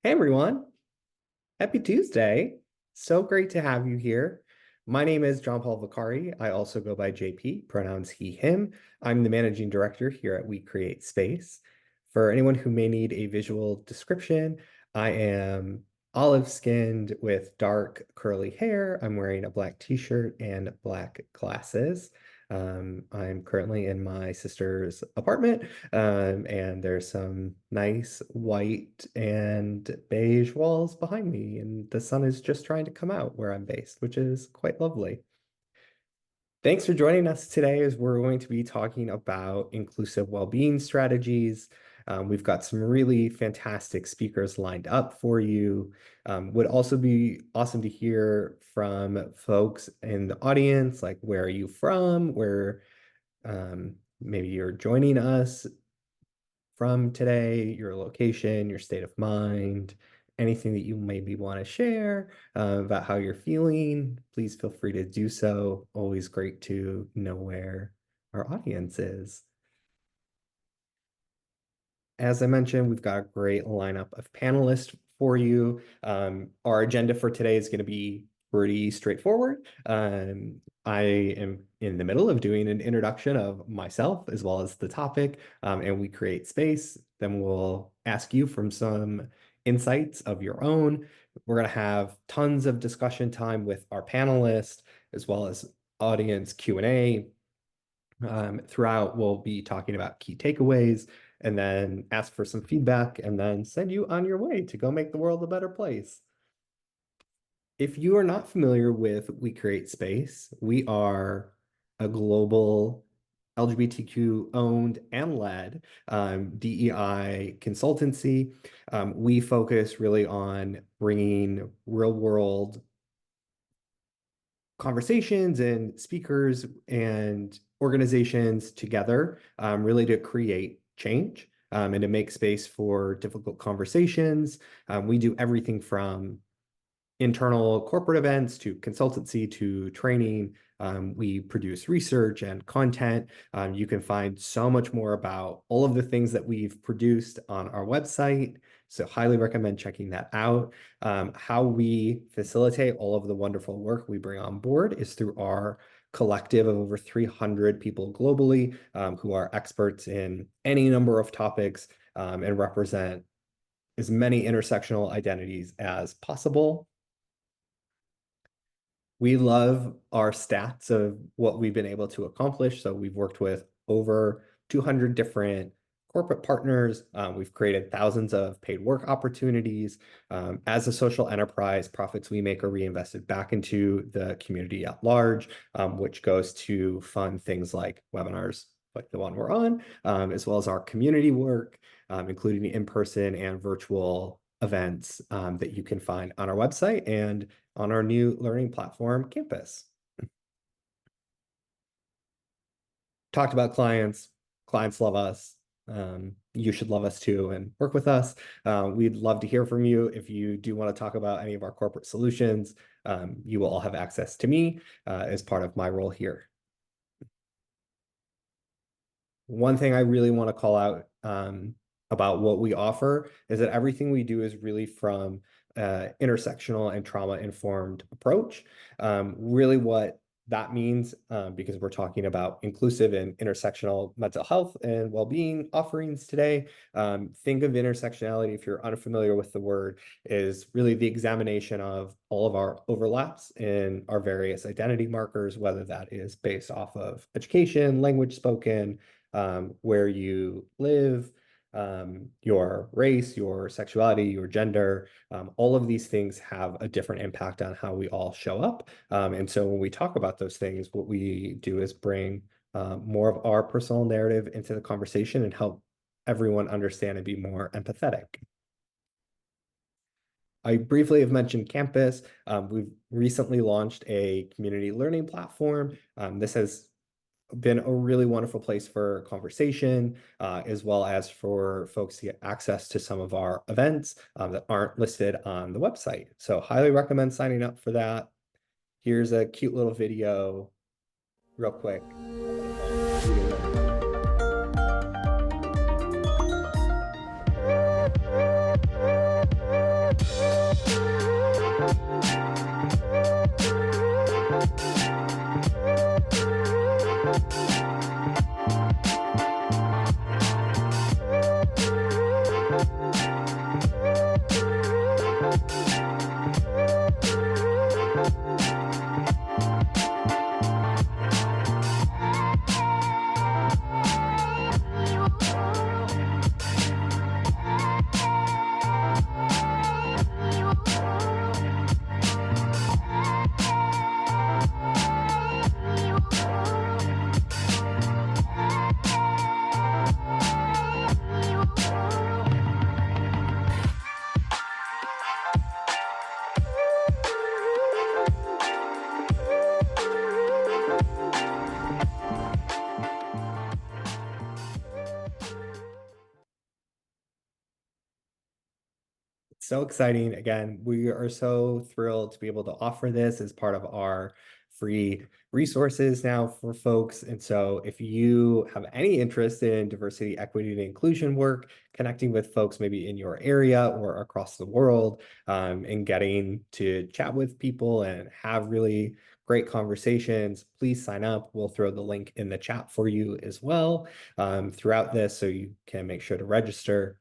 Hey everyone, happy Tuesday. So great to have you here. My name is John Paul Vicari. I also go by JP, pronouns he, him. I'm the managing director here at We Create Space. For anyone who may need a visual description, I am olive-skinned with dark curly hair. I'm wearing a black t-shirt and black glasses. I'm currently in my sister's apartment, and there's some nice white and beige walls behind me, and the sun is just trying to come out where I'm based, which is quite lovely. Thanks for joining us today as we're going to be talking about inclusive well-being strategies. We've got some really fantastic speakers lined up for you. Would also be awesome to hear from folks in the audience, like where are you from, where maybe you're joining us from today, your location, your state of mind, anything that you maybe want to share about how you're feeling, please feel free to do so. Always great to know where our audience is. As I mentioned, we've got a great lineup of panelists for you. Our agenda for today is going to be pretty straightforward. I am in the middle of doing an introduction of myself as well as the topic, and we create space. Then we'll ask you from some insights of your own. We're going to have tons of discussion time with our panelists as well as audience Q&A. Throughout, we'll be talking about key takeaways and then ask for some feedback and then send you on your way to go make the world a better place. If you are not familiar with We Create Space, we are a global LGBTQ owned and led DEI consultancy. We focus really on bringing real world conversations and speakers and organizations together, really to create change and to make space for difficult conversations. We do everything from internal corporate events to consultancy to training. We produce research and content. You can find so much more about all of the things that we've produced on our website. So highly recommend checking that out. How we facilitate all of the wonderful work we bring on board is through our collective of over 300 people globally who are experts in any number of topics and represent as many intersectional identities as possible. We love our stats of what we've been able to accomplish. So we've worked with over 200 different corporate partners. We've created thousands of paid work opportunities. As a social enterprise, profits we make are reinvested back into the community at large, which goes to fund things like webinars like the one we're on, as well as our community work, including in-person and virtual events that you can find on our website and on our new learning platform, Campus. Talked about clients. Clients love us. You should love us too and work with us. We'd love to hear from you. If you do want to talk about any of our corporate solutions, you will all have access to me as part of my role here. One thing I really want to call out about what we offer is that everything we do is really from intersectional and trauma-informed approach. Really what that means, because we're talking about inclusive and intersectional mental health and well-being offerings today. Think of intersectionality, if you're unfamiliar with the word, is really the examination of all of our overlaps in our various identity markers, whether that is based off of education, language spoken, where you live, your race, your sexuality, your gender, all of these things have a different impact on how we all show up. And so when we talk about those things, what we do is bring more of our personal narrative into the conversation and help everyone understand and be more empathetic. I briefly have mentioned Campus. We've recently launched a community learning platform. This has been a really wonderful place for conversation, as well as for folks to get access to some of our events that aren't listed on the website. So highly recommend signing up for that. Here's a cute little video real quick. So exciting. Again, we are so thrilled to be able to offer this as part of our free resources now for folks. And so if you have any interest in diversity, equity, and inclusion work, connecting with folks maybe in your area or across the world, and getting to chat with people and have really great conversations, please sign up. We'll throw the link in the chat for you as well throughout this, so you can make sure to register.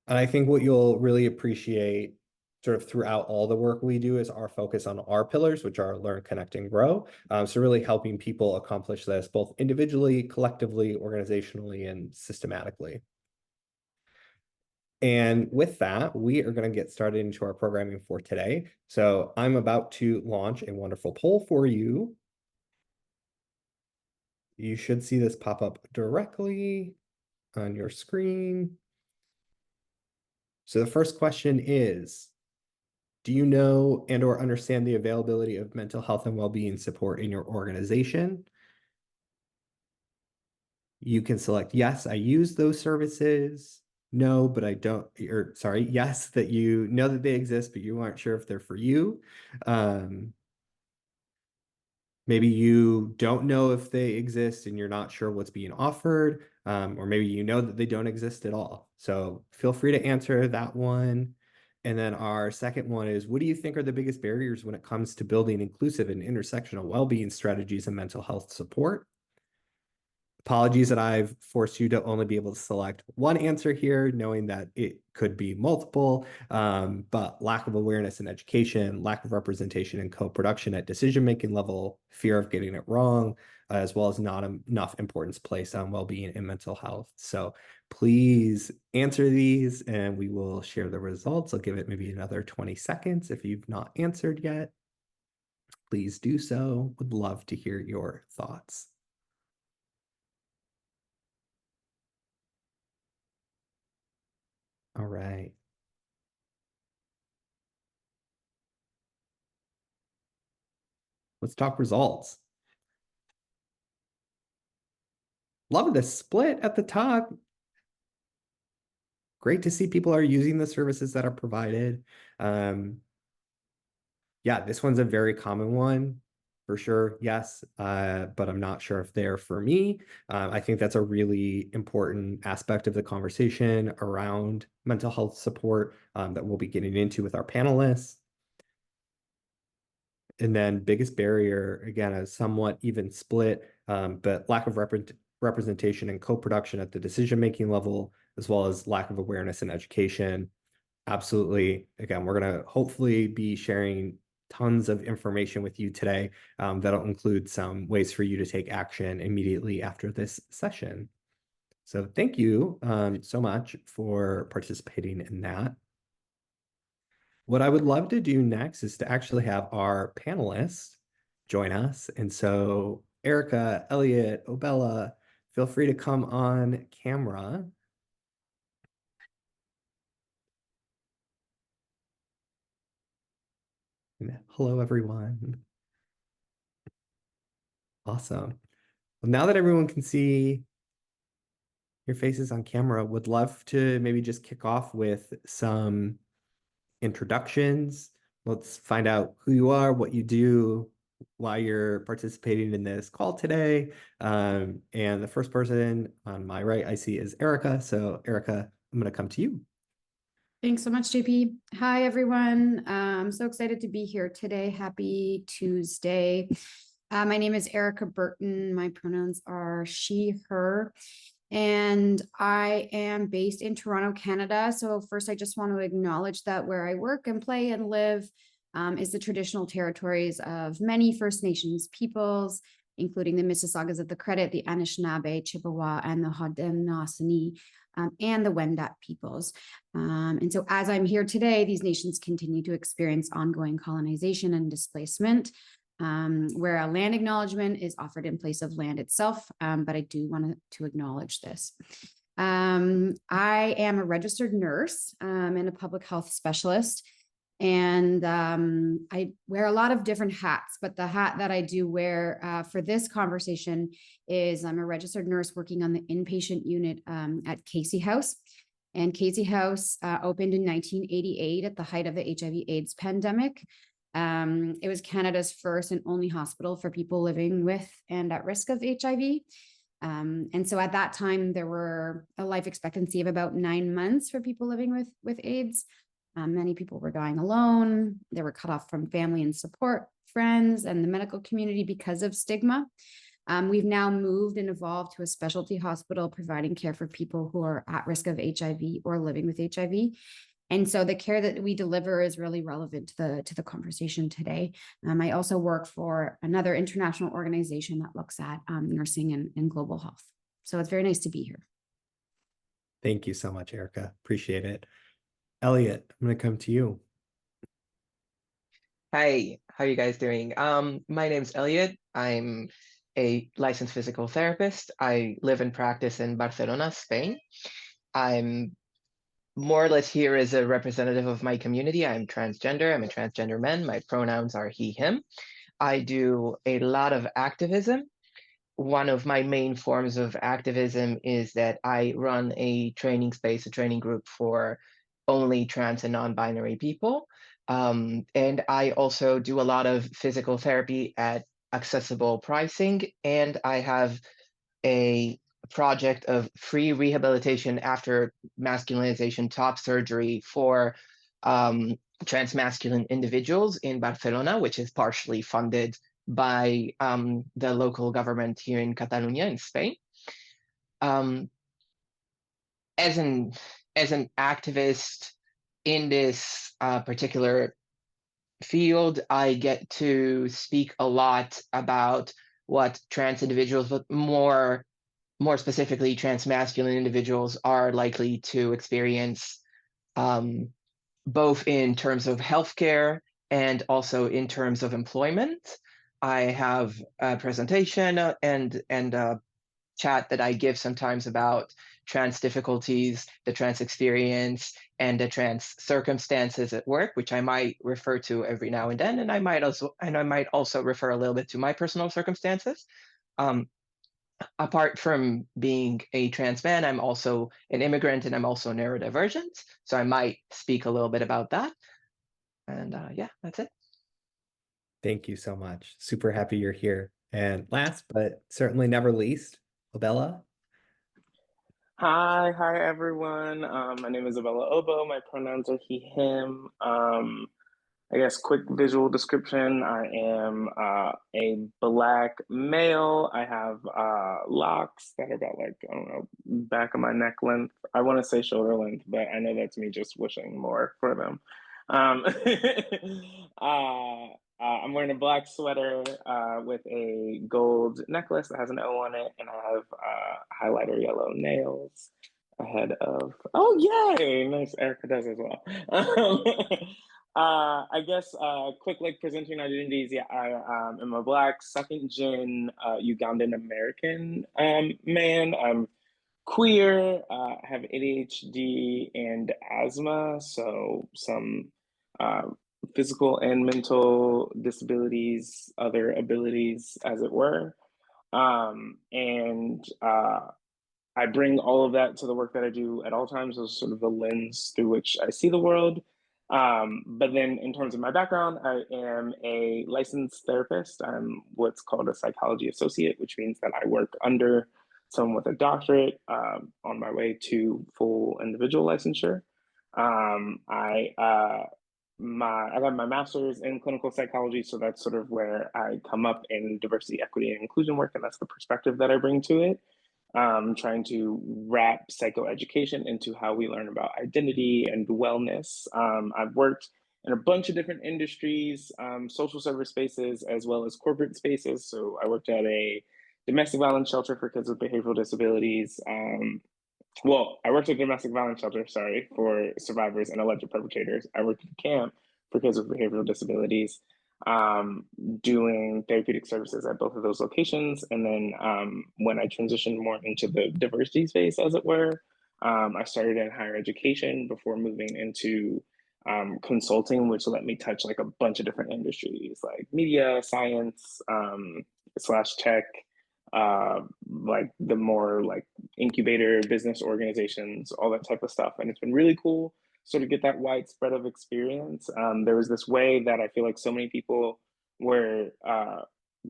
And I think what you'll really appreciate sort of throughout all the work we do is our focus on our pillars, which are learn, connect, and grow. So really helping people accomplish this both individually, collectively, organizationally, and systematically. And with that, we are going to get started into our programming for today. So I'm about to launch a wonderful poll for you. You should see this pop up directly on your screen. So the first question is, do you know and or understand the availability of mental health and well-being support in your organization? You can select yes, I use those services. No, but I don't, or sorry, yes, that you know that they exist, but you aren't sure if they're for you. Maybe you don't know if they exist and you're not sure what's being offered, or maybe you know that they don't exist at all. So feel free to answer that one. And then our second one is, what do you think are the biggest barriers when it comes to building inclusive and intersectional well-being strategies and mental health support? Apologies that I've forced you to only be able to select one answer here, knowing that it could be multiple, but lack of awareness and education, lack of representation and co-production at decision-making level, fear of getting it wrong, as well as not enough importance placed on well-being and mental health. So please answer these and we will share the results. I'll give it maybe another 20 seconds. If you've not answered yet, please do so. Would love to hear your thoughts. All right. Let's talk results. Love the split at the top. Great to see people are using the services that are provided. Yeah, this one's a very common one for sure. Yes, but I'm not sure if they're for me. I think that's a really important aspect of the conversation around mental health support that we'll be getting into with our panelists. And then biggest barrier, again, a somewhat even split, but lack of representation and co-production at the decision-making level, as well as lack of awareness and education. Absolutely. Again, we're going to hopefully be sharing tons of information with you today that'll include some ways for you to take action immediately after this session. So thank you so much for participating in that. What I would love to do next is to actually have our panelists join us. And so Erica, Elliot, Obella, feel free to come on camera. And hello, everyone. Awesome. Well, now that everyone can see your faces on camera, would love to maybe just kick off with some introductions. Let's find out who you are, what you do, why you're participating in this call today. And the first person on my right I see is Erica. So Erica, I'm going to come to you. Thanks so much, JP. Hi, everyone. I'm so excited to be here today. Happy Tuesday. My name is Erica Burton. My pronouns are she, her, and I am based in Toronto, Canada. So first, I just want to acknowledge that where I work and play and live is the traditional territories of many First Nations peoples, including the Mississaugas of the Credit, the Anishinaabe, Chippewa, and the Haudenosaunee, and the Wendat peoples. And so as I'm here today, these nations continue to experience ongoing colonization and displacement, where a land acknowledgement is offered in place of land itself, but I do want to acknowledge this. I am a registered nurse and a public health specialist, and I wear a lot of different hats, but the hat that I do wear for this conversation is I'm a registered nurse working on the inpatient unit at Casey House. And Casey House opened in 1988 at the height of the HIV/AIDS pandemic. It was Canada's first and only hospital for people living with and at risk of HIV. And so at that time, there were a life expectancy of about 9 months for people living with AIDS. Many people were dying alone. They were cut off from family and support, friends, and the medical community because of stigma. We've now moved and evolved to a specialty hospital providing care for people who are at risk of HIV or living with HIV. And so the care that we deliver is really relevant to the conversation today. I also work for another international organization that looks at nursing and global health. So it's very nice to be here. Thank you so much, Erica. Appreciate it. Elliot, I'm going to come to you. Hi, how are you guys doing? My name's Elliot. I'm a licensed physical therapist. I live and practice in Barcelona, Spain. I'm more or less here as a representative of my community. I'm transgender. I'm a transgender man. My pronouns are he, him. I do a lot of activism. One of my main forms of activism is that I run a training space, a training group for only trans and non-binary people. And I also do a lot of physical therapy at accessible pricing. And I have a project of free rehabilitation after masculinization top surgery for transmasculine individuals in Barcelona, which is partially funded by the local government here in Catalonia in Spain. As an activist in this particular field, I get to speak a lot about what trans individuals, but more specifically transmasculine individuals, are likely to experience, both in terms of healthcare and also in terms of employment. I have a presentation and a chat that I give sometimes about trans difficulties, the trans experience, and the trans circumstances at work, which I might refer to every now and then. And I might also refer a little bit to my personal circumstances. Apart from being a trans man, I'm also an immigrant and I'm also neurodivergent. So I might speak a little bit about that. And yeah, that's it. Thank you so much. Super happy you're here. And last, but certainly never least, Abella. Hi everyone. My name is Abella Obo. My pronouns are he, him. I guess quick visual description. I am a Black male. I have locks that are about, like, I don't know, back of my neck length. I want to say shoulder length, but I know that's me just wishing more for them. I'm wearing a black sweater with a gold necklace that has an O on it, and I have highlighter yellow nails ahead of, oh yay, nice, Erica does as well. I guess quick, like, presenting identities. Yeah, I am a Black second gen Ugandan American man. I'm queer, have ADHD and asthma, so some physical and mental disabilities, other abilities, as it were. And I bring all of that to the work that I do at all times as sort of the lens through which I see the world. But then in terms of my background, I am a licensed therapist. I'm what's called a psychology associate, which means that I work under someone with a doctorate on my way to full individual licensure. I got my master's in clinical psychology, so that's sort of where I come up in diversity, equity, and inclusion work, and that's the perspective that I bring to it. Trying to wrap psychoeducation into how we learn about identity and wellness. I've worked in a bunch of different industries, social service spaces, as well as corporate spaces. So I worked at a domestic violence shelter for kids with behavioral disabilities. I worked at a domestic violence shelter, for survivors and alleged perpetrators. I worked at a camp for kids with behavioral disabilities, doing therapeutic services at both of those locations. And then when I transitioned more into the diversity space, as it were, I started in higher education before moving into consulting, which let me touch like a bunch of different industries like media, science, slash tech, like the more like incubator business organizations, all that type of stuff. And it's been really cool sort of get that widespread of experience. There was this way that I feel like so many people were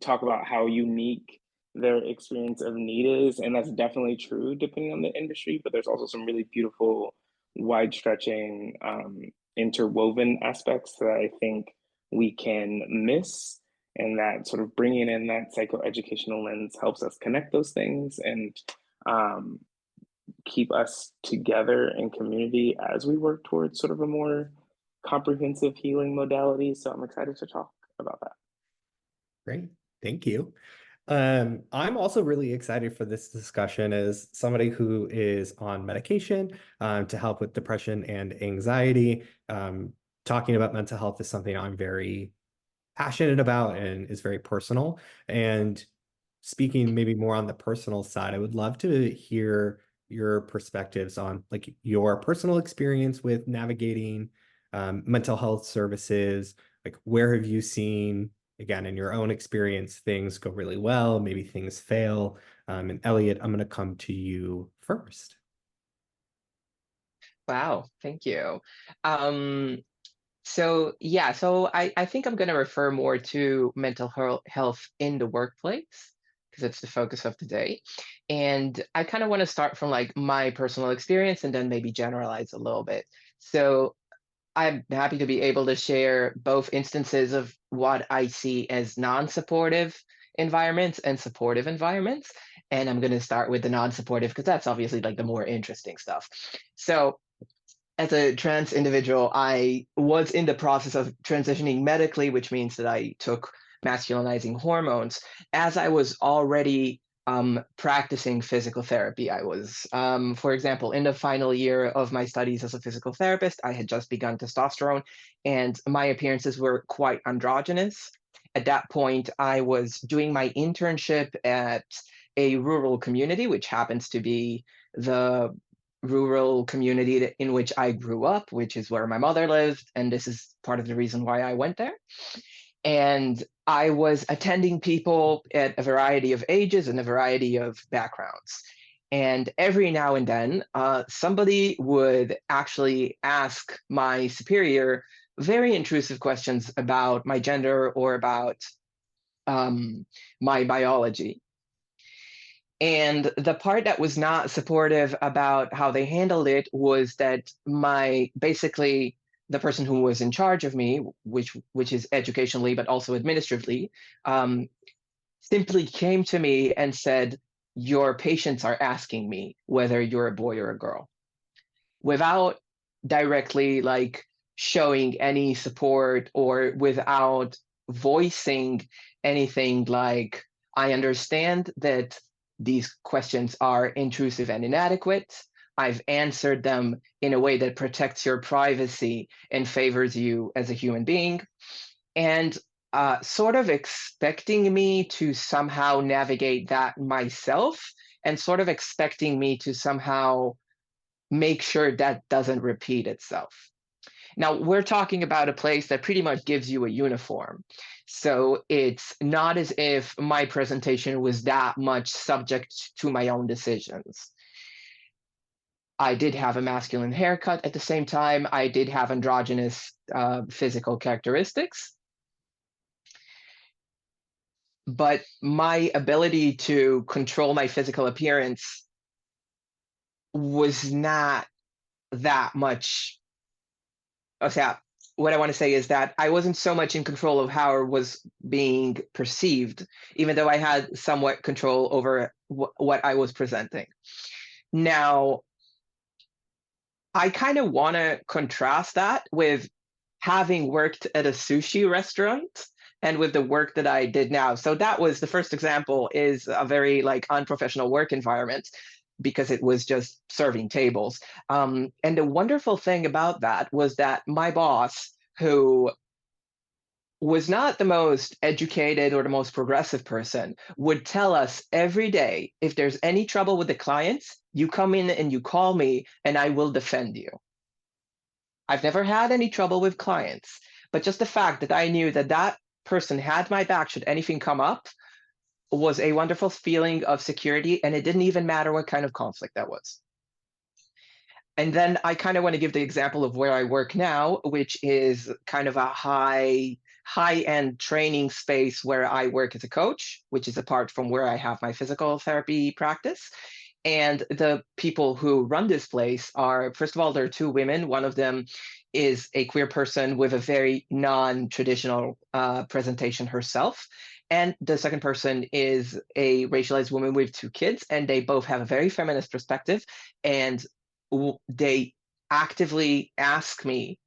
talk about how unique their experience of need is, and that's definitely true depending on the industry, but there's also some really beautiful, wide-stretching, interwoven aspects that I think we can miss, and that sort of bringing in that psychoeducational lens helps us connect those things and keep us together in community as we work towards sort of a more comprehensive healing modality. So I'm excited to talk about that. Great. Thank you. I'm also really excited for this discussion as somebody who is on medication to help with depression and anxiety. Talking about mental health is something I'm very passionate about and is very personal. And speaking maybe more on the personal side, I would love to hear your perspectives on like your personal experience with navigating mental health services. Like, where have you seen, again, in your own experience, things go really well, maybe things fail? And Elliot, I'm going to come to you first. Wow, thank you. So I think I'm going to refer more to mental health in the workplace because it's the focus of today. And I kind of want to start from like my personal experience and then maybe generalize a little bit. So I'm happy to be able to share both instances of what I see as non-supportive environments and supportive environments. And I'm going to start with the non-supportive because that's obviously like the more interesting stuff. So as a trans individual, I was in the process of transitioning medically, which means that I took masculinizing hormones. As I was already practicing physical therapy, I was, for example, in the final year of my studies as a physical therapist, I had just begun testosterone, and my appearances were quite androgynous. At that point, I was doing my internship at a rural community, which happens to be the rural community in which I grew up, which is where my mother lived. And this is part of the reason why I went there. And I was attending people at a variety of ages and a variety of backgrounds. And every now and then, somebody would actually ask my superior very intrusive questions about my gender or about my biology. And the part that was not supportive about how they handled it was that basically the person who was in charge of me, which is educationally but also administratively, simply came to me and said, "Your patients are asking me whether you're a boy or a girl," without directly like showing any support or without voicing anything like, "I understand that these questions are intrusive and inadequate. I've answered them in a way that protects your privacy and favors you as a human being," and sort of expecting me to somehow navigate that myself and sort of expecting me to somehow make sure that doesn't repeat itself. Now, we're talking about a place that pretty much gives you a uniform. So it's not as if my presentation was that much subject to my own decisions. I did have a masculine haircut at the same time. I did have androgynous physical characteristics. But my ability to control my physical appearance was not that much. What I want to say is that I wasn't so much in control of how it was being perceived, even though I had somewhat control over what I was presenting. Now, I kind of want to contrast that with having worked at a sushi restaurant and with the work that I did now. So that was the first example, is a very like unprofessional work environment because it was just serving tables. And the wonderful thing about that was that my boss, who was not the most educated or the most progressive person, would tell us every day, if there's any trouble with the clients, you come in and you call me and I will defend you. I've never had any trouble with clients, but just the fact that I knew that that person had my back should anything come up was a wonderful feeling of security, and it didn't even matter what kind of conflict that was. And then I kind of want to give the example of where I work now, which is kind of a high-end training space where I work as a coach, which is apart from where I have my physical therapy practice. And the people who run this place are, first of all, there are two women. One of them is a queer person with a very non-traditional presentation herself. And the second person is a racialized woman with two kids, and they both have a very feminist perspective. And they actively ask me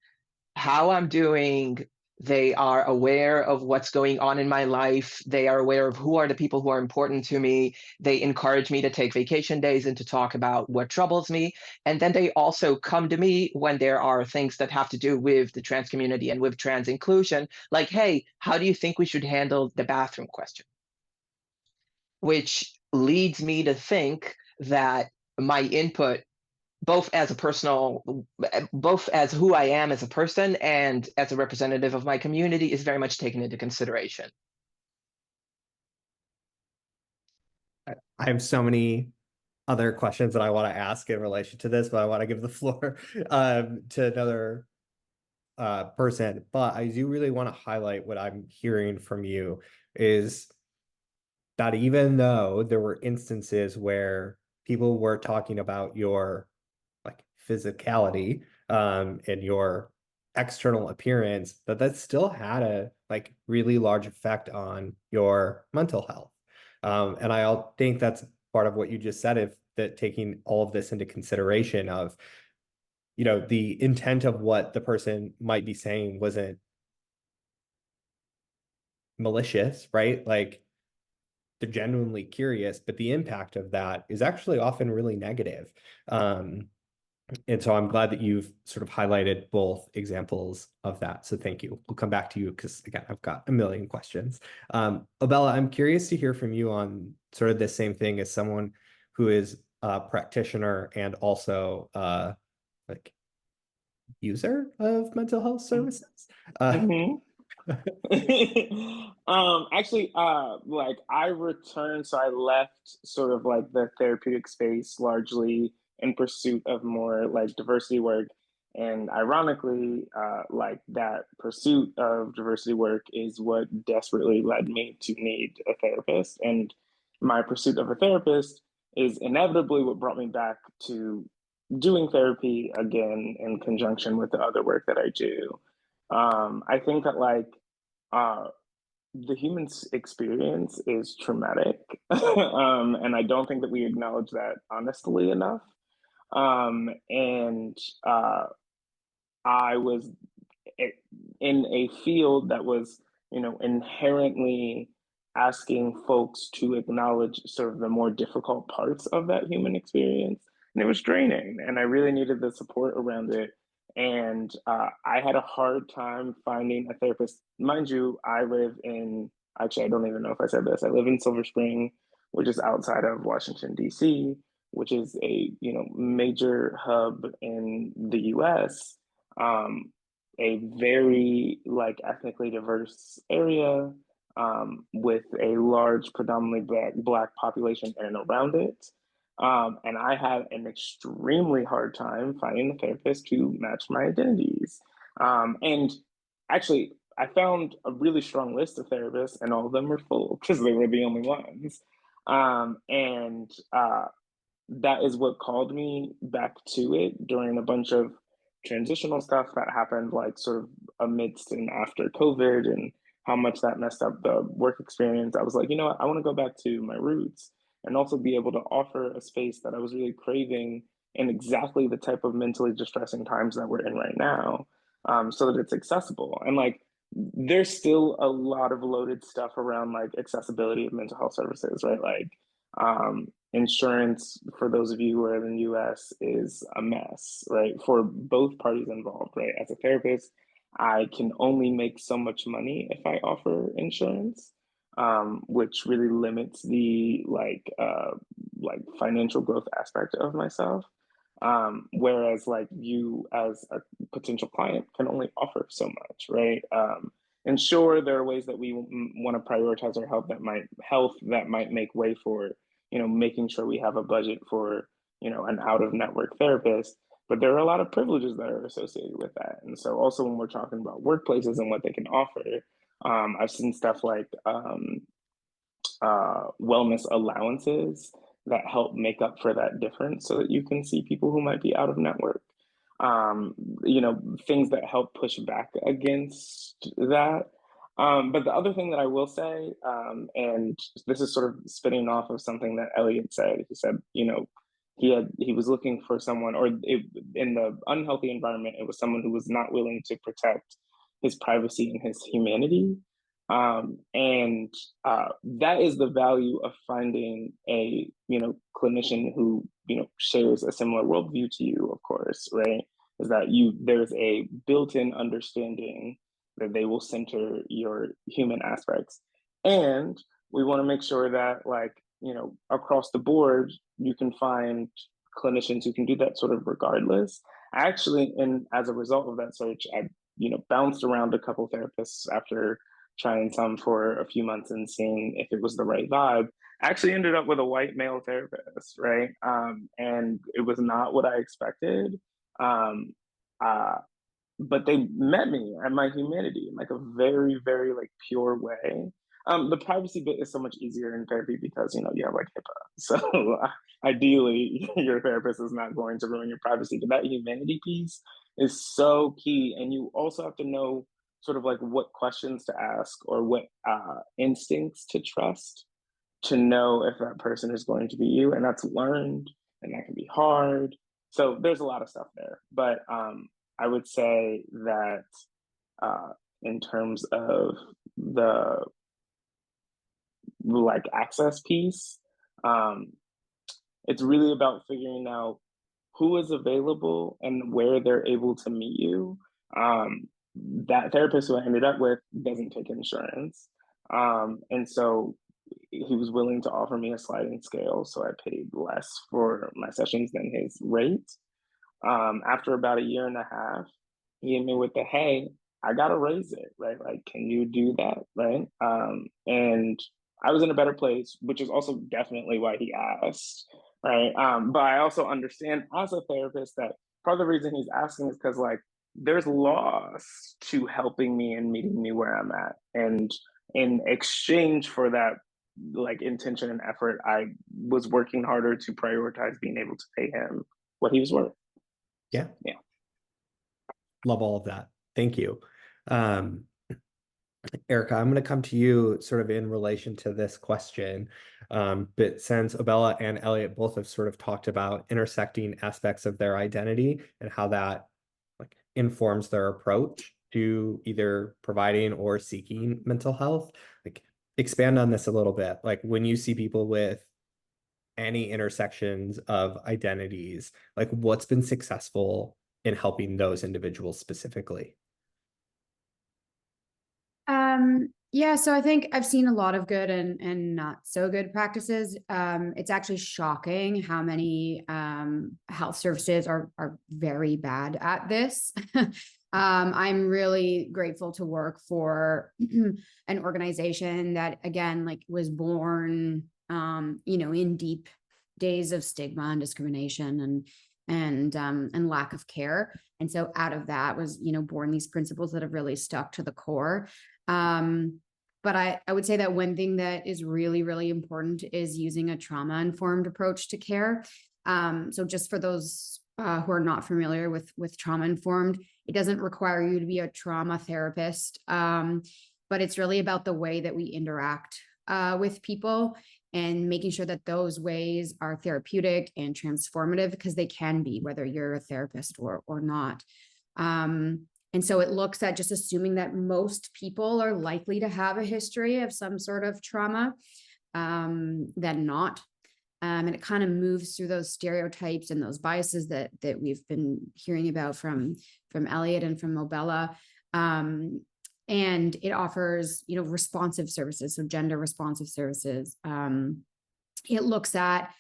how I'm doing. They are aware of what's going on in my life. They are aware of who are the people who are important to me. They encourage me to take vacation days and to talk about what troubles me. And then they also come to me when there are things that have to do with the trans community and with trans inclusion, like, hey, how do you think we should handle the bathroom question? Which leads me to think that my input, both as who I am as a person and as a representative of my community, is very much taken into consideration. I have so many other questions that I want to ask in relation to this, but I want to give the floor to another person. But I do really want to highlight what I'm hearing from you is that even though there were instances where people were talking about your like physicality and your external appearance, that still had a like really large effect on your mental health. And I think that's part of what you just said, if that taking all of this into consideration of, you know, the intent of what the person might be saying wasn't malicious, right? Like they're genuinely curious, but the impact of that is actually often really negative. And so I'm glad that you've sort of highlighted both examples of that. So thank you. We'll come back to you because again, I've got a million questions. Abella, I'm curious to hear from you on sort of the same thing as someone who is a practitioner and also like user of mental health services. Mhm. Actually, like I returned, so I left sort of like the therapeutic space largely in pursuit of more like diversity work. And ironically, like that pursuit of diversity work is what desperately led me to need a therapist. And my pursuit of a therapist is inevitably what brought me back to doing therapy again in conjunction with the other work that I do. I think that like uh, the human experience is traumatic, and I don't think that we acknowledge that honestly enough. And I was in a field that was, you know, inherently asking folks to acknowledge sort of the more difficult parts of that human experience. And it was draining, and I really needed the support around it. And I had a hard time finding a therapist. Mind you, I live in, actually, I don't even know if I said this, I live in Silver Spring, which is outside of Washington, D.C., which is a, you know, major hub in the US. Um, a very like ethnically diverse area with a large predominantly black population in and around it. And I had an extremely hard time finding a therapist to match my identities. And actually, I found a really strong list of therapists, and all of them were full because they were the only ones. And that is what called me back to it during a bunch of transitional stuff that happened, like sort of amidst and after COVID, and how much that messed up the work experience. I was like, you know what, I want to go back to my roots and also be able to offer a space that I was really craving in exactly the type of mentally distressing times that we're in right now, so that it's accessible. And like, there's still a lot of loaded stuff around like accessibility of mental health services, right? Like, insurance, for those of you who are in the US, is a mess, right? For both parties involved, right? As a therapist, I can only make so much money if I offer insurance, which really limits the like financial growth aspect of myself. Whereas like you as a potential client can only offer so much, right? And sure, there are ways that we want to prioritize our health that might make way for, making sure we have a budget for, an out-of-network therapist. But there are a lot of privileges that are associated with that. And so also when we're talking about workplaces and what they can offer, I've seen stuff like wellness allowances that help make up for that difference so that you can see people who might be out of network. Things that help push back against that. But the other thing that I will say, and this is sort of spinning off of something that Elliot said, he said, he was looking for someone, in the unhealthy environment, it was someone who was not willing to protect his privacy and his humanity. And that is the value of finding a clinician who shares a similar worldview to you, of course, right? Is that there's a built-in understanding that they will center your human aspects. And we want to make sure that, like, across the board, you can find clinicians who can do that sort of regardless. Actually, and as a result of that search, I bounced around a couple therapists after trying some for a few months and seeing if it was the right vibe. I actually ended up with a white male therapist, right? And it was not what I expected. But they met me at my humanity in like a very, very like pure way. The privacy bit is so much easier in therapy because you have like HIPAA. So ideally, your therapist is not going to ruin your privacy. But that humanity piece is so key, and you also have to know sort of like what questions to ask or what instincts to trust to know if that person is going to be you, and that's learned, and that can be hard. So there's a lot of stuff there, but I would say that in terms of the like access piece, it's really about figuring out who is available and where they're able to meet you. That therapist who I ended up with doesn't take insurance. And so he was willing to offer me a sliding scale. So I paid less for my sessions than his rate. After about a year and a half, he hit me with the, hey, I got to raise it, right? Like, can you do that, right? And I was in a better place, which is also definitely why he asked, right? But I also understand as a therapist that part of the reason he's asking is because like, there's loss to helping me and meeting me where I'm at. And in exchange for that, like intention and effort, I was working harder to prioritize being able to pay him what he was worth. Yeah. Yeah. Love all of that. Thank you. Erica, I'm going to come to you sort of in relation to this question. But since Abella and Elliot both have sort of talked about intersecting aspects of their identity and how that like informs their approach to either providing or seeking mental health, like expand on this a little bit. Like when you see people with any intersections of identities, like what's been successful in helping those individuals specifically? Yeah, so I think I've seen a lot of good and not so good practices. It's actually shocking how many health services are very bad at this. I'm really grateful to work for an organization that, again, like was born, in deep days of stigma and discrimination and lack of care. And so out of that was, born these principles that have really stuck to the core. But I would say that one thing that is really, really important is using a trauma-informed approach to care. So just for those who are not familiar with trauma-informed, it doesn't require you to be a trauma therapist, but it's really about the way that we interact with people and making sure that those ways are therapeutic and transformative, because they can be, whether you're a therapist or not. And so it looks at just assuming that most people are likely to have a history of some sort of trauma, than not. And it kind of moves through those stereotypes and those biases that we've been hearing about from Elliot and from Mobella. And it offers, responsive services, so gender responsive services. It looks at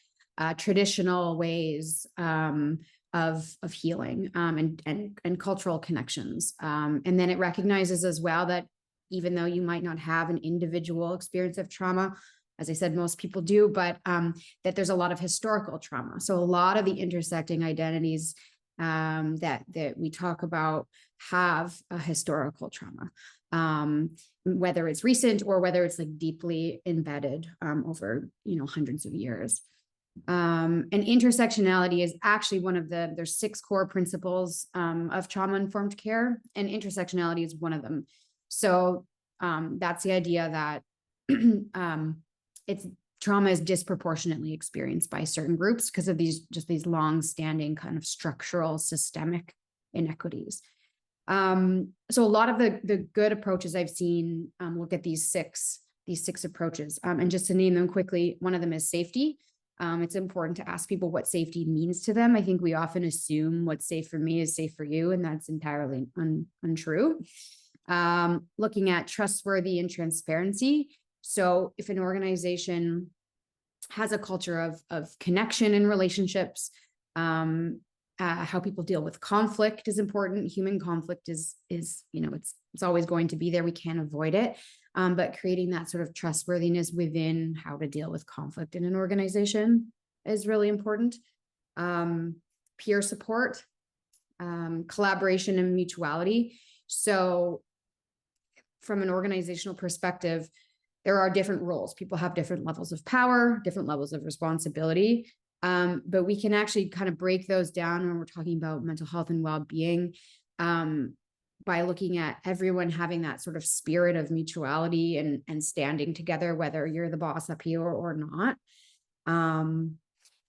traditional ways of healing and cultural connections. And then it recognizes as well that even though you might not have an individual experience of trauma. As I said, most people do, but that there's a lot of historical trauma. So a lot of the intersecting identities that we talk about have a historical trauma, whether it's recent or whether it's like deeply embedded over, hundreds of years. And intersectionality is actually one of there's 6 core principles of trauma-informed care, and intersectionality is one of them. So that's the idea that trauma is disproportionately experienced by certain groups because of these long-standing kind of structural systemic inequities. So a lot of the good approaches I've seen look at these six approaches. And just to name them quickly, one of them is safety. It's important to ask people what safety means to them. I think we often assume what's safe for me is safe for you, and that's entirely untrue. Looking at trustworthy and transparency. So if an organization has a culture of connection and relationships, how people deal with conflict is important. Human conflict is it's always going to be there. We can't avoid it. But creating that sort of trustworthiness within how to deal with conflict in an organization is really important. Peer support, collaboration, and mutuality. So from an organizational perspective, there are different roles. People have different levels of power, different levels of responsibility. But we can actually kind of break those down when we're talking about mental health and well-being by looking at everyone having that sort of spirit of mutuality and standing together, whether you're the boss up here or not. And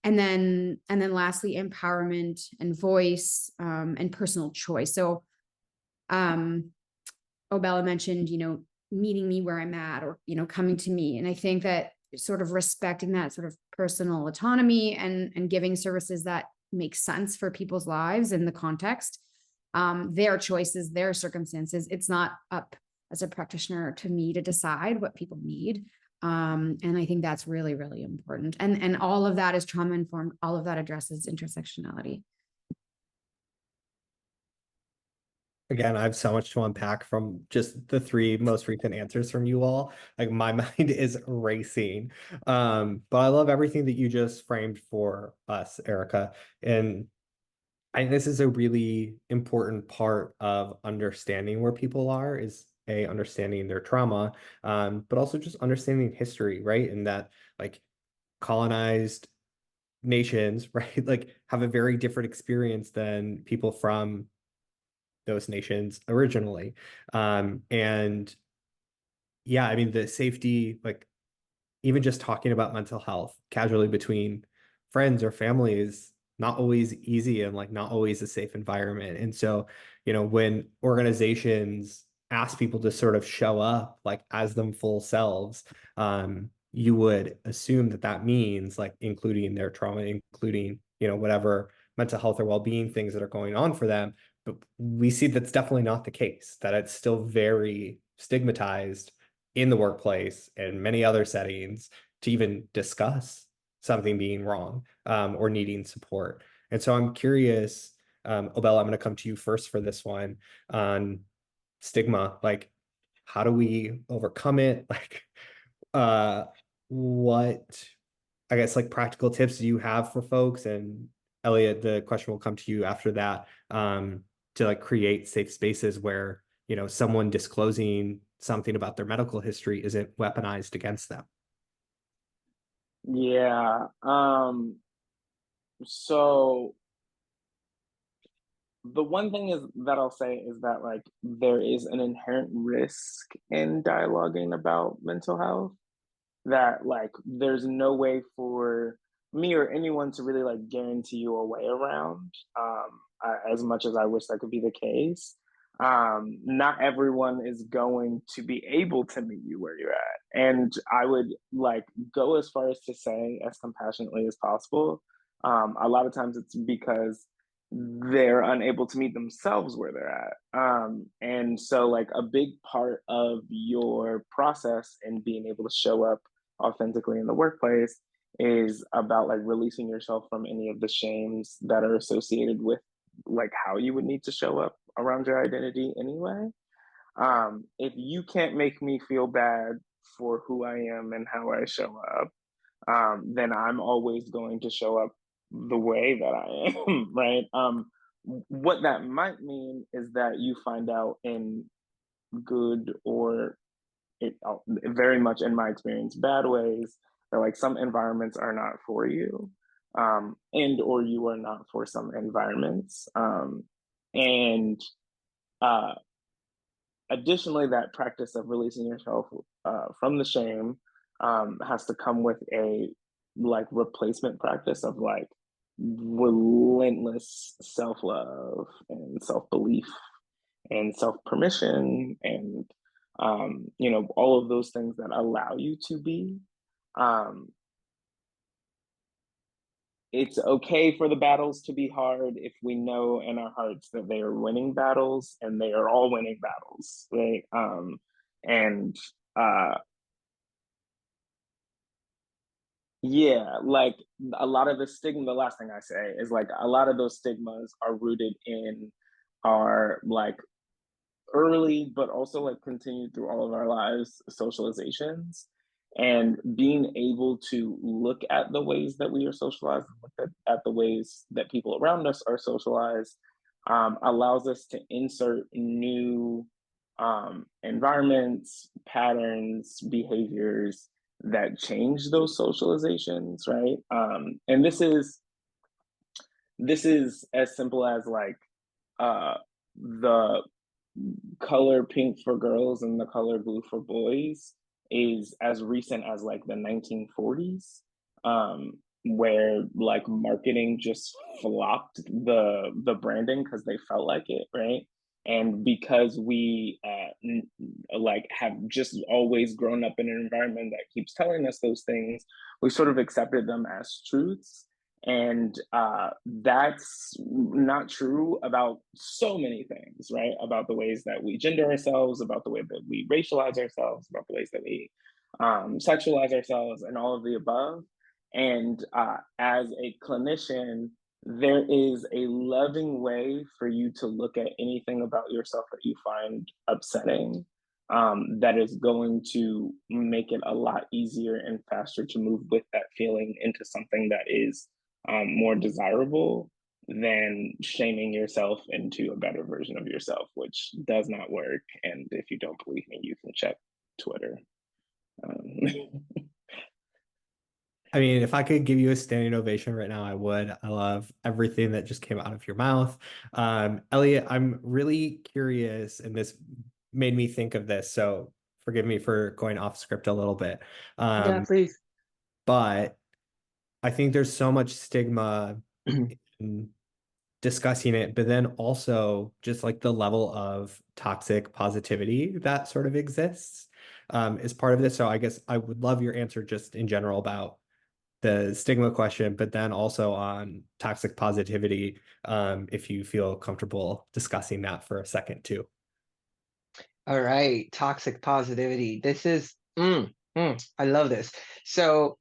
then lastly, empowerment and voice and personal choice. So Obella mentioned, meeting me where I'm at, or, coming to me. And I think that sort of respecting that sort of personal autonomy and giving services that make sense for people's lives in the context, their choices, their circumstances. It's not up as a practitioner to me to decide what people need. And I think that's really, really important. And all of that is trauma informed. All of that addresses intersectionality. Again, I have so much to unpack from just the 3 most recent answers from you all. Like, my mind is racing. But I love everything that you just framed for us, Erica. And this is a really important part of understanding where people are, is understanding their trauma, but also just understanding history, right? And that, like, colonized nations, right, like, have a very different experience than people from those nations originally. And yeah, I mean, the safety, like, even just talking about mental health casually between friends or family is not always easy, and like not always a safe environment. And so, when organizations ask people to sort of show up like as them full selves, you would assume that means like including their trauma, including, whatever mental health or well-being things that are going on for them. But we see that's definitely not the case, that it's still very stigmatized in the workplace and many other settings to even discuss something being wrong or needing support. And so I'm curious, Obella, I'm going to come to you first for this one on stigma. Like, how do we overcome it? Like, what, I guess, like, practical tips do you have for folks? And Elliot, the question will come to you after that, to like create safe spaces where, someone disclosing something about their medical history isn't weaponized against them. Yeah. So the one thing is that I'll say is that, like, there is an inherent risk in dialoguing about mental health, that, like, there's no way for me or anyone to really, like, guarantee you a way around, as much as I wish that could be the case. Not everyone is going to be able to meet you where you're at. And I would, like, go as far as to say, as compassionately as possible, a lot of times it's because they're unable to meet themselves where they're at. And so, like, a big part of your process and being able to show up authentically in the workplace is about, like, releasing yourself from any of the shames that are associated with, like, how you would need to show up around your identity anyway. If you can't make me feel bad for who I am and how I show up, then I'm always going to show up the way that I am, right? What that might mean is that you find out in good or very much in my experience, bad ways that like some environments are not for you, and or you are not for some environments. And uh, Additionally, that practice of releasing yourself from the shame has to come with a like replacement practice of like relentless self-love and self-belief and self-permission and all of those things that allow you to be. It's okay for the battles to be hard if we know in our hearts that they are winning battles, and they are all winning battles, right? And Yeah, like a lot of the stigma, the last thing I say is like a lot of those stigmas are rooted in our like early, but also like continued through all of our lives, socializations, and being able to look at the ways that we are socialized, look at the ways that people around us are socialized, allows us to insert new environments, patterns, behaviors that change those socializations, right? And this is as simple as like the color pink for girls and the color blue for boys is as recent as like the 1940s, where like marketing just flopped the branding because they felt like it, right? And because we like have just always grown up in an environment that keeps telling us those things, we sort of accepted them as truths. And that's not true about so many things, right? About the ways that we gender ourselves, about the way that we racialize ourselves, about the ways that we sexualize ourselves, and all of the above. And as a clinician, there is a loving way for you to look at anything about yourself that you find upsetting, that is going to make it a lot easier and faster to move with that feeling into something that is more desirable than shaming yourself into a better version of yourself, which does not work. And if you don't believe me, you can check Twitter. I mean, if I could give you a standing ovation right now, I would. I love everything that just came out of your mouth. Elliot, I'm really curious, and this made me think of this, so forgive me for going off script a little bit. Yeah, please. But I think there's so much stigma in discussing it, but then also just like the level of toxic positivity that sort of exists is part of this. So I guess I would love your answer just in general about the stigma question, but then also on toxic positivity, if you feel comfortable discussing that for a second too. All right, toxic positivity. This is, I love this. So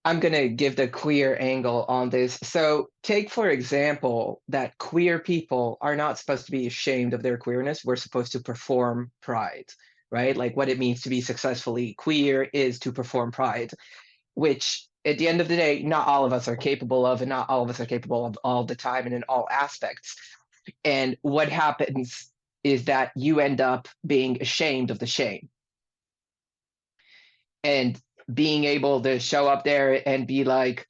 I'm going to give the queer angle on this. So take, for example, that queer people are not supposed to be ashamed of their queerness. We're supposed to perform pride, right? Like what it means to be successfully queer is to perform pride, which at the end of the day, not all of us are capable of, and not all of us are capable of all the time and in all aspects. And what happens is that you end up being ashamed of the shame. And being able to show up there and be like,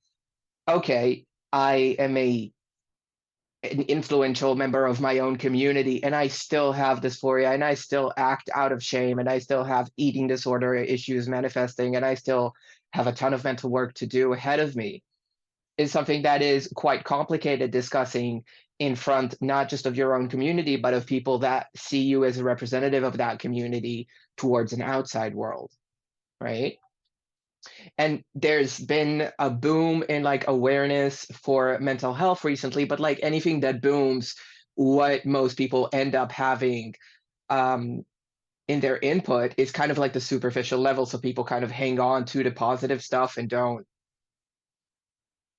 okay, I am an influential member of my own community, and I still have dysphoria, and I still act out of shame, and I still have eating disorder issues manifesting, and I still have a ton of mental work to do ahead of me, is something that is quite complicated discussing in front, not just of your own community, but of people that see you as a representative of that community towards an outside world, right? And there's been a boom in like awareness for mental health recently, but like anything that booms, what most people end up having in their input is kind of like the superficial level. So people kind of hang on to the positive stuff and don't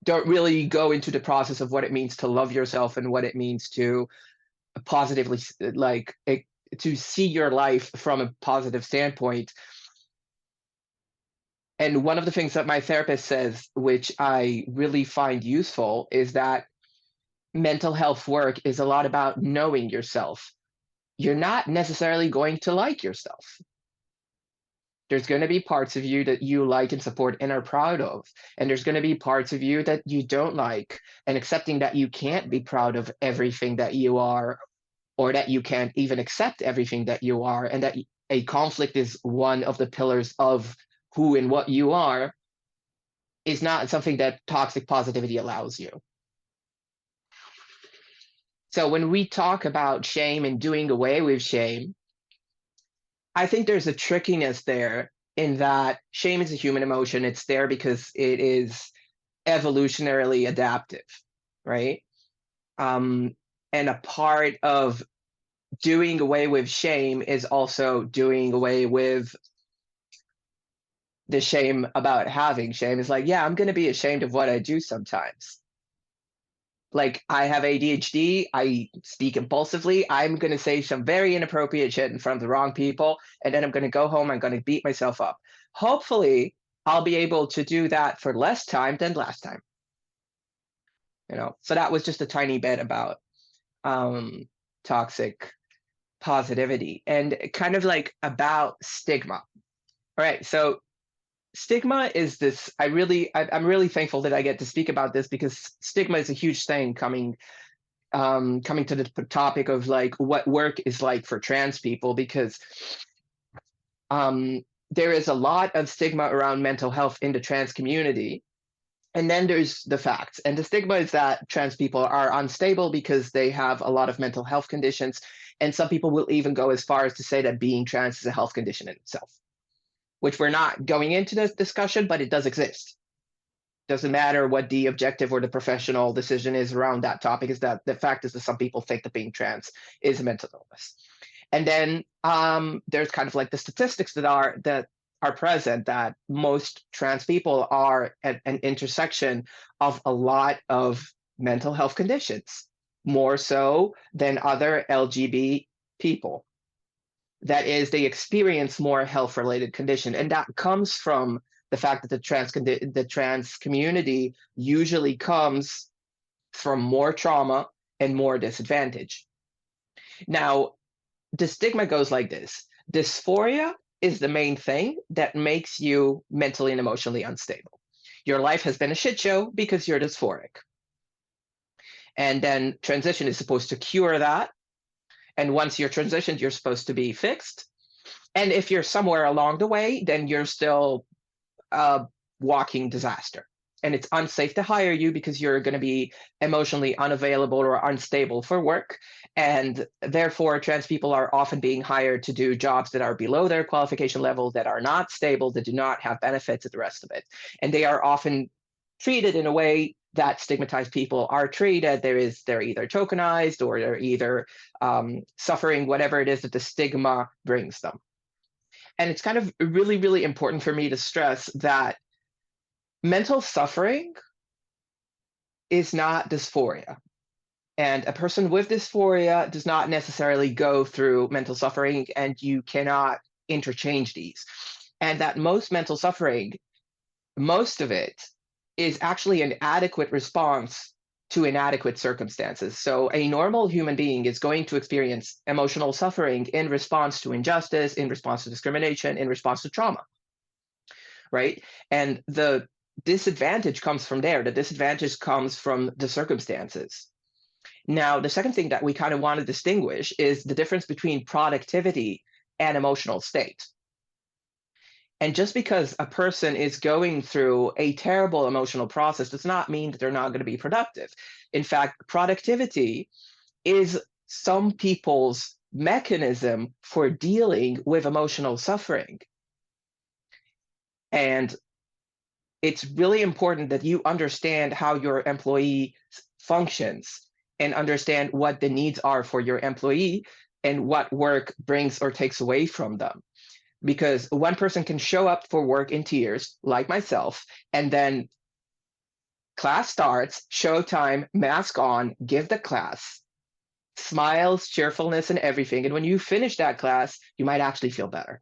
really go into the process of what it means to love yourself and what it means to positively like to see your life from a positive standpoint. And one of the things that my therapist says, which I really find useful, is that mental health work is a lot about knowing yourself. You're not necessarily going to like yourself. There's going to be parts of you that you like and support and are proud of. And there's going to be parts of you that you don't like, and accepting that you can't be proud of everything that you are, or that you can't even accept everything that you are, and that a conflict is one of the pillars of who and what you are, is not something that toxic positivity allows you. So when we talk about shame and doing away with shame, I think there's a trickiness there in that shame is a human emotion. It's there because it is evolutionarily adaptive, right? And a part of doing away with shame is also doing away with the shame about having shame. It's like, yeah, I'm going to be ashamed of what I do sometimes. Like, I have ADHD, I speak impulsively, I'm going to say some very inappropriate shit in front of the wrong people, and then I'm going to go home, I'm going to beat myself up. Hopefully, I'll be able to do that for less time than last time. So that was just a tiny bit about toxic positivity, and kind of like about stigma. All right, so stigma is this, I'm really thankful that I get to speak about this, because stigma is a huge thing coming to the topic of like what work is like for trans people, because there is a lot of stigma around mental health in the trans community. And then there's the facts. And the stigma is that trans people are unstable because they have a lot of mental health conditions. And some people will even go as far as to say that being trans is a health condition in itself, which we're not going into this discussion, but it does exist. Doesn't matter what the objective or the professional decision is around that topic, is that the fact is that some people think that being trans is a mental illness. And then there's kind of like the statistics that are present, that most trans people are at an intersection of a lot of mental health conditions, more so than other LGBT people. That is, they experience more health-related condition, and that comes from the fact that the trans community usually comes from more trauma and more disadvantage. Now, the stigma goes like this: dysphoria is the main thing that makes you mentally and emotionally unstable. Your life has been a shit show because you're dysphoric. And then transition is supposed to cure that. And once you're transitioned, you're supposed to be fixed. And if you're somewhere along the way, then you're still a walking disaster. And it's unsafe to hire you because you're going to be emotionally unavailable or unstable for work. And therefore, trans people are often being hired to do jobs that are below their qualification level, that are not stable, that do not have benefits, and the rest of it. And they are often treated in a way that stigmatized people are treated. They're either tokenized, or they're either suffering whatever it is that the stigma brings them. And it's kind of really, really important for me to stress that mental suffering is not dysphoria. And a person with dysphoria does not necessarily go through mental suffering, and you cannot interchange these. And that most mental suffering, most of it, is actually an adequate response to inadequate circumstances. So a normal human being is going to experience emotional suffering in response to injustice, in response to discrimination, in response to trauma, right? And the disadvantage comes from there. The disadvantage comes from the circumstances. Now, the second thing that we kind of want to distinguish is the difference between productivity and emotional state. And just because a person is going through a terrible emotional process does not mean that they're not going to be productive. In fact, productivity is some people's mechanism for dealing with emotional suffering. And it's really important that you understand how your employee functions and understand what the needs are for your employee and what work brings or takes away from them. Because one person can show up for work in tears, like myself, and then class starts, showtime, mask on, give the class, smiles, cheerfulness, and everything. And when you finish that class, you might actually feel better,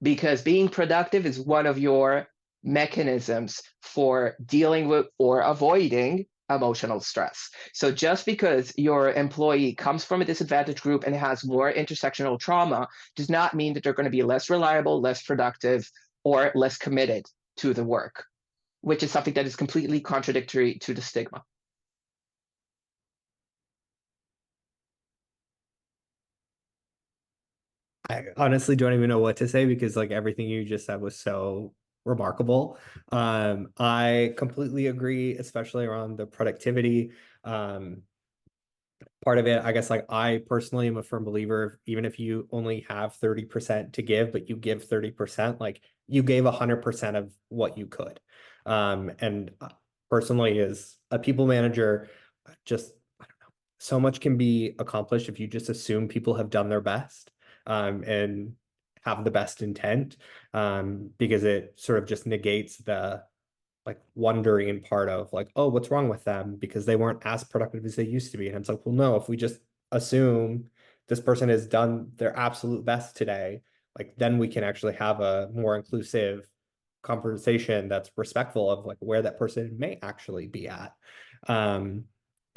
because being productive is one of your mechanisms for dealing with or avoiding emotional stress. So just because your employee comes from a disadvantaged group and has more intersectional trauma does not mean that they're going to be less reliable, less productive, or less committed to the work, which is something that is completely contradictory to the stigma. I honestly don't even know what to say because like everything you just said was so remarkable. I completely agree, especially around the productivity. Part of it, I guess, like I personally am a firm believer of even if you only have 30% to give, but you give 30%, like you gave 100% of what you could. And personally, as a people manager, just I don't know, so much can be accomplished if you just assume people have done their best and have the best intent, because it sort of just negates the like wondering part of like, oh, what's wrong with them because they weren't as productive as they used to be. And it's like, well, no, if we just assume this person has done their absolute best today, like then we can actually have a more inclusive conversation that's respectful of like where that person may actually be at. Um,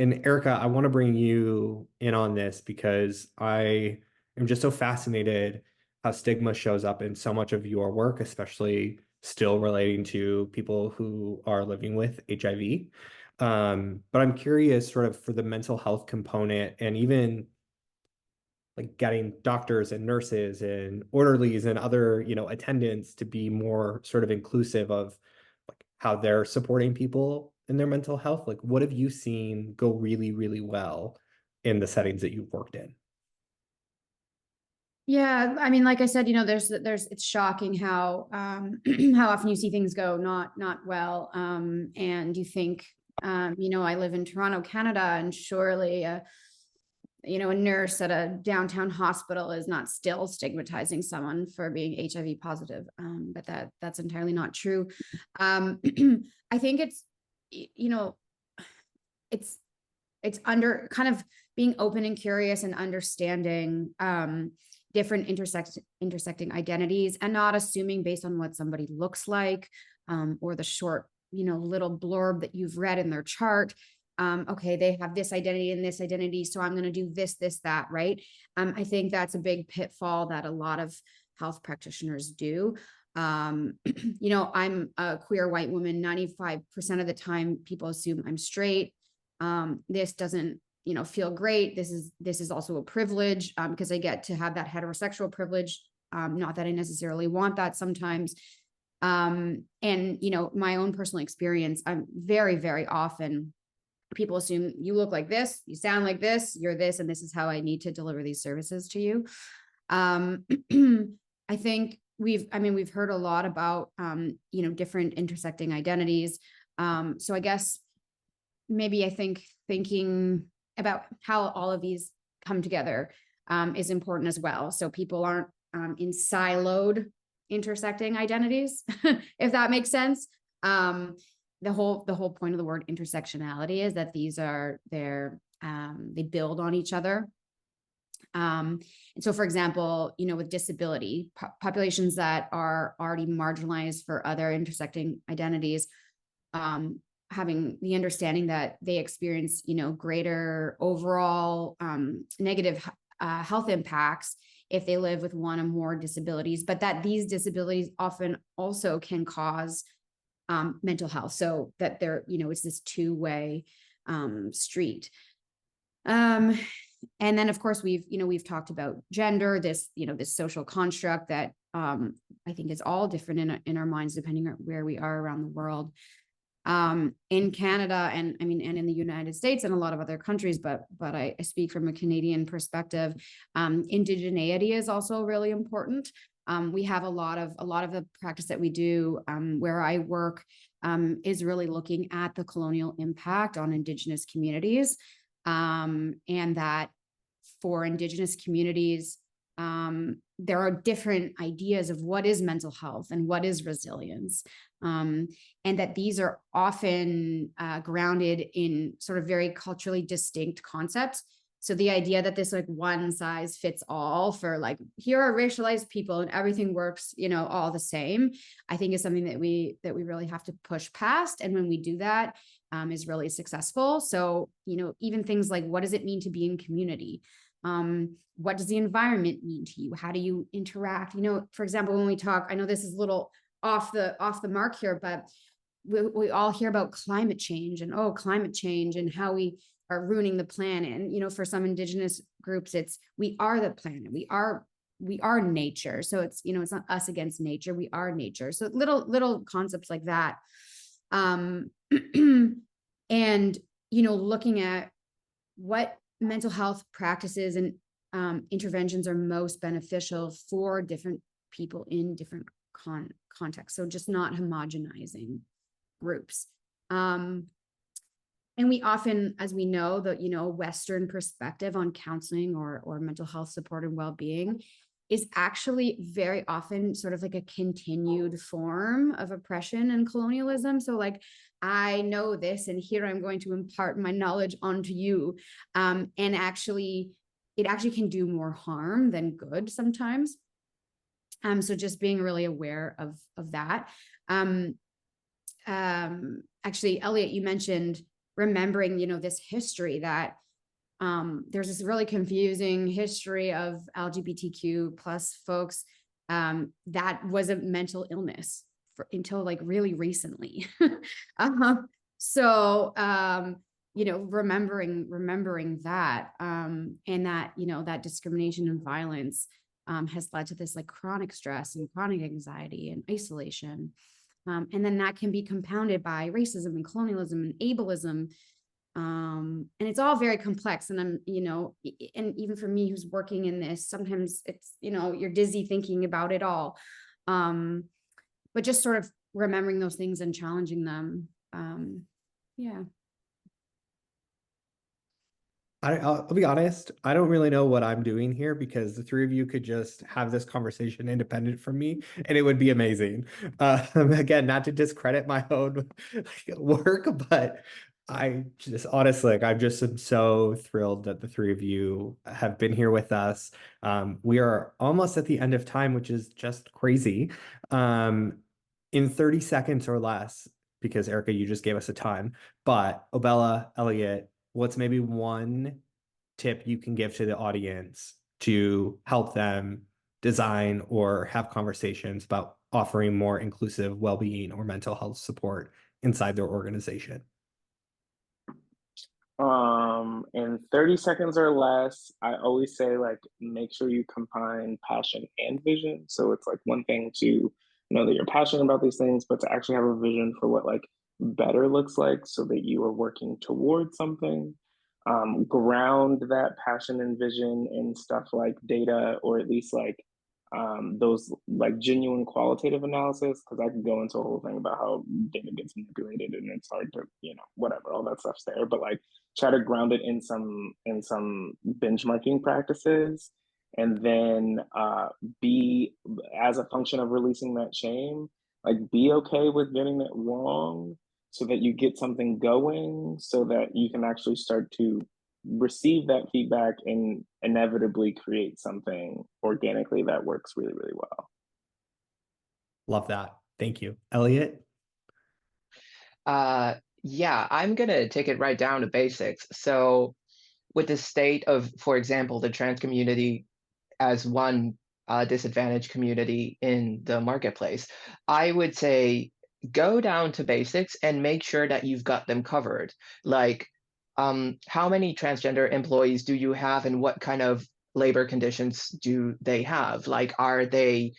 and Erica, I want to bring you in on this because I am just so fascinated how stigma shows up in so much of your work, especially still relating to people who are living with HIV. But I'm curious sort of for the mental health component and even like getting doctors and nurses and orderlies and other, attendants to be more sort of inclusive of like how they're supporting people in their mental health. Like what have you seen go really, really well in the settings that you've worked in? Yeah, I mean, like I said, there's it's shocking how how often you see things go not well. And you think, I live in Toronto, Canada, and surely a nurse at a downtown hospital is not still stigmatizing someone for being HIV positive. But that's entirely not true. I think it's under kind of being open and curious and understanding different intersecting identities and not assuming based on what somebody looks like or the short, little blurb that you've read in their chart. Okay, they have this identity and this identity, so I'm going to do this, that, right? I think that's a big pitfall that a lot of health practitioners do. I'm a queer white woman. 95% of the time, people assume I'm straight. This doesn't feel great. This is also a privilege because I get to have that heterosexual privilege. Not that I necessarily want that sometimes. And my own personal experience, I'm very, very often people assume you look like this, you sound like this, you're this, and this is how I need to deliver these services to you. I think we've heard a lot about different intersecting identities. So I guess maybe I think thinking about how all of these come together is important as well. So people aren't in siloed intersecting identities, if that makes sense. The whole point of the word intersectionality is that they build on each other. And so, for example, with disability, populations that are already marginalized for other intersecting identities, having the understanding that they experience, greater overall negative health impacts if they live with one or more disabilities, but that these disabilities often also can cause mental health. So that it's this two-way street. And then of course we've talked about gender, this social construct that I think is all different in our minds, depending on where we are around the world. In Canada and in the United States and a lot of other countries, but I speak from a Canadian perspective. Indigeneity is also really important. We have a lot of the practice that we do where I work is really looking at the colonial impact on Indigenous communities, and that for Indigenous communities, there are different ideas of what is mental health and what is resilience. And that these are often grounded in sort of very culturally distinct concepts. So the idea that this like one size fits all for like, here are racialized people and everything works, you know, all the same, I think is something that we really have to push past. And when we do that, is really successful. So, you know, even things like, what does it mean to be in community? What does the environment mean to you? How do you interact? You know, for example, when we talk, I know this is a little off the mark here, but we all hear about climate change and climate change and how we are ruining the planet. And, you know, for some indigenous groups, it's, we are the planet, we are nature. So it's, you know, it's not us against nature, we are nature. So little concepts like that. And, you know, looking at what mental health practices and interventions are most beneficial for different people in different contexts. So just not homogenizing groups. And we often, as we know, the, you know, Western perspective on counseling or mental health support and well-being is actually very often sort of like a continued form of oppression and colonialism. So like, I know this, and here I'm going to impart my knowledge onto you. And actually, it actually can do more harm than good sometimes. So just being really aware of that. Actually, Elliot, you mentioned remembering, you know, this history that there's this really confusing history of LGBTQ plus folks that was a mental illness until like really recently. So you know, remembering that and that, you know, that discrimination and violence has led to this like chronic stress and chronic anxiety and isolation. And then that can be compounded by racism and colonialism and ableism. And it's all very complex. And I'm, you know, and even for me who's working in this, sometimes it's, you know, you're dizzy thinking about it all. But just sort of remembering those things and challenging them. Yeah. I'll be honest, I don't really know what I'm doing here because the three of you could just have this conversation independent from me and it would be amazing. Again, not to discredit my own work, but I just honestly, like, I just am so thrilled that the three of you have been here with us. We are almost at the end of time, which is just crazy. In 30 seconds or less, because Erica, you just gave us a time, but Obella, Elliot, what's maybe one tip you can give to the audience to help them design or have conversations about offering more inclusive well-being or mental health support inside their organization? In 30 seconds or less, I always say, like, make sure you combine passion and vision. So it's like one thing to know that you're passionate about these things, but to actually have a vision for what like better looks like so that you are working towards something. Ground that passion and vision in stuff like data, or at least like those like genuine qualitative analysis, because I could go into a whole thing about how data gets manipulated and it's hard to, you know, whatever, all that stuff's there, but like try to ground it in some benchmarking practices, and then be, as a function of releasing that shame, like be okay with getting it wrong so that you get something going so that you can actually start to receive that feedback and inevitably create something organically that works really, really well. Love that. Thank you. Elliot? Yeah, I'm gonna take it right down to basics. So with the state of, for example, the trans community as one disadvantaged community in the marketplace, I would say go down to basics and make sure that you've got them covered. Like, how many transgender employees do you have and what kind of labor conditions do they have? Like, are they,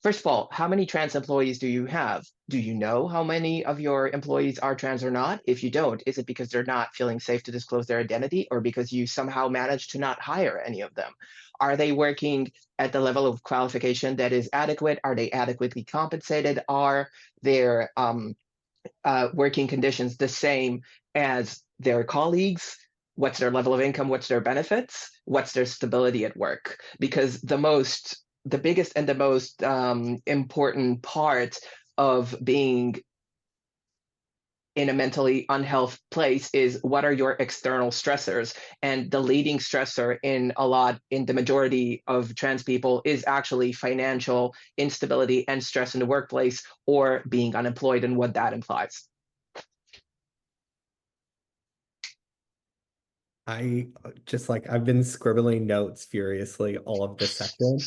first of all, how many trans employees do you have? Do you know how many of your employees are trans or not? If you don't, is it because they're not feeling safe to disclose their identity, or because you somehow managed to not hire any of them? Are they working at the level of qualification that is adequate? Are they adequately compensated? Are their working conditions the same as their colleagues? What's their level of income? What's their benefits? What's their stability at work? Because the biggest and the most important part of being in a mentally unhealthy place is what are your external stressors? And the leading stressor in the majority of trans people is actually financial instability and stress in the workplace or being unemployed and what that implies. I've been scribbling notes furiously all of this session.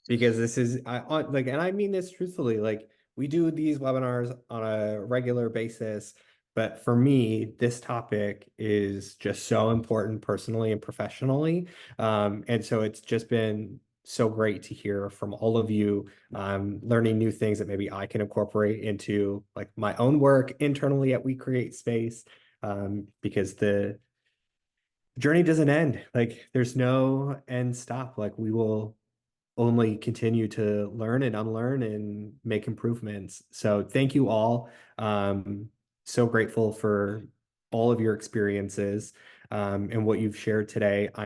Because this is and I mean this truthfully, like we do these webinars on a regular basis, but for me, this topic is just so important personally and professionally. And so it's just been so great to hear from all of you, learning new things that maybe I can incorporate into like my own work internally at We Create Space. Because the journey doesn't end. Like there's no end stop. Like we will only continue to learn and unlearn and make improvements. So thank you all. So grateful for all of your experiences and what you've shared today.